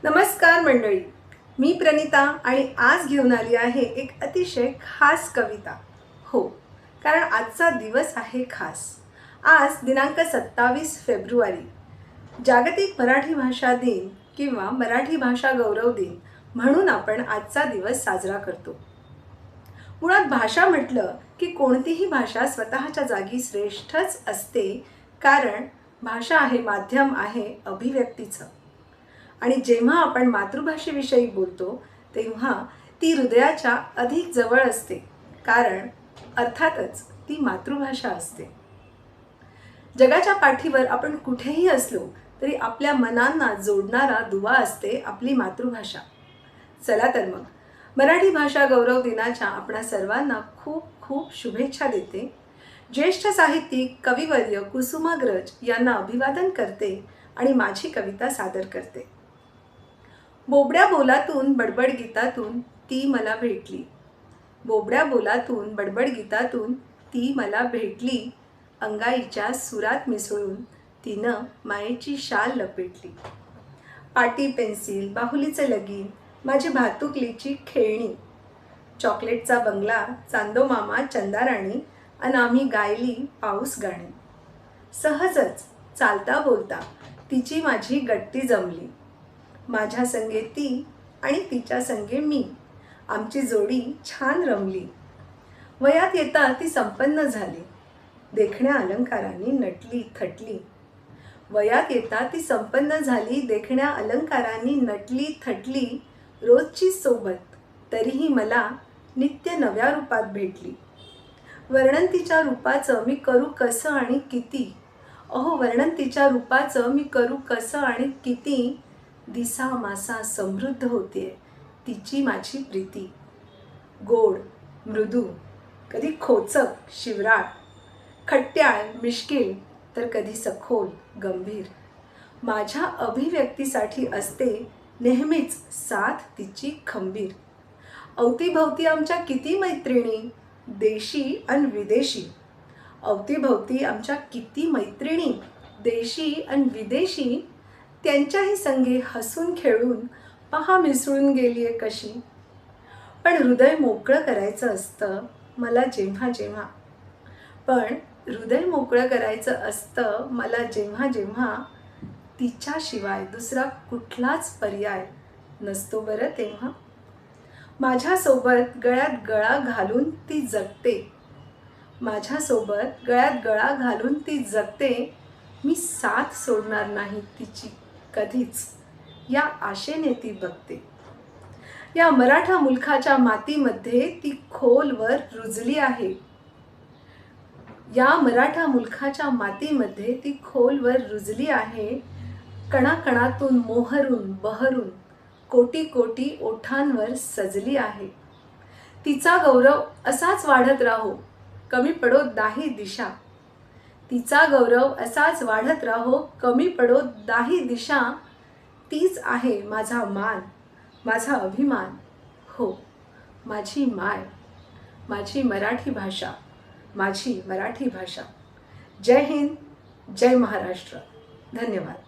नमस्कार मंडळी, मी प्रणिता आणि आज घेऊन आली आहे एक अतिशय खास कविता. हो, कारण आजचा दिवस आहे खास. आज दिनांक 27 फेब्रुवारी, जागतिक मराठी भाषा दिन किंवा मराठी भाषा गौरव दिन म्हणून आपण आजचा दिवस साजरा करतो. मुळात भाषा म्हटलं की कोणतीही भाषा स्वतःच्या जागी श्रेष्ठच असते, कारण भाषा आहे माध्यम आहे अभिव्यक्तीचं. आणि जेव्हा आपण मातृभाषेविषयी बोलतो तेव्हा ती हृदयाच्या अधिक जवळ असते, कारण अर्थातच ती मातृभाषा असते. जगाच्या पाठीवर आपण कुठेही असलो तरी आपल्या मनांना जोडणारा दुवा असते आपली मातृभाषा. चला तर मग मराठी भाषा गौरव दिनाच्या आपणा सर्वांना खूप खूप शुभेच्छा देते. ज्येष्ठ साहित्यिक कविवर्य कुसुमाग्रज यांना अभिवादन करते आणि माझी कविता सादर करते. बोबड्या बोलातून बडबड गीतातून ती मला भेटली. बोबड्या बोलातून बडबड गीतातून ती मला भेटली. अंगाईच्या सुरात मिसळून तिनं मायेची शाल लपेटली. पाटी पेन्सिल बाहुलीचं लगीन माझी भातुकलीची खेळणी. चॉकलेटचा बंगला चांदो मामा चंदाराणी आणि आम्ही गायली पाऊस गाणी. सहजच चालता बोलता तिची माझी गट्टी जमली. माझ्या संगे ती आणि तिच्या संगे मी, आमची जोडी छान रमली. वयात येता ती संपन्न झाली. देखण्या अलंकारांनी नटली थटली. वयात येता ती संपन्न झाली. देखण्या अलंकारांनी नटली थटली. रोजची सोबत तरीही मला नित्य नव्या रूपात भेटली. वर्णन तिच्या रूपाचं मी करू कसं आणि किती. अहो वर्णन तिच्या रूपाचं मी करू कसं आणि किती. दिसा मासा समृद्ध होतीये तिची माझी प्रीती. गोड मृदू, कधी खोचक शिवराळ, खट्याळ मिश्किल तर कधी सखोल गंभीर. माझ्या अभिव्यक्तीसाठी असते नेहमीच साथ तिची खंबीर. अवतीभवती आमच्या किती मैत्रिणी, देशी आणि विदेशी. अवतीभवती आमच्या किती मैत्रिणी, देशी आणि विदेशी. त्यांच्याही संगे हसून खेळून पहा मिसळून गेलीये कशी. पण हृदय मोकळं करायचं असतं मला जेव्हा जेव्हा. जेव्हा जेव्हा तिच्याशिवाय दुसरा कुठलाच पर्याय नसतो बरं तेव्हा. माझ्यासोबत गळ्यात गळा घालून ती जगते. माझ्यासोबत गळ्यात गळा घालून ती जगते. मी साथ सोडणार नाही तिची कधीच, या आशेने ती बघते. या मराठा मुलखाच्या मातीमध्ये ती खोलवर रुजली आहे. या मराठा मुलखाच्या मातीमध्ये ती खोलवर रुजली आहे. कणाकणातून मोहरून बहरून कोटी कोटी ओठांवर सजली आहे. तिचा गौरव असाच वाढत राहो, कमी पडो दाही दिशा. तिचा गौरव असाच वाढत राहो, कमी पडो दाही दिशा. तीच आहे माझा मान, माझा अभिमान. हो, माझी माय, माझी मराठी भाषा, माझी मराठी भाषा. जय हिंद, जय महाराष्ट्र. धन्यवाद.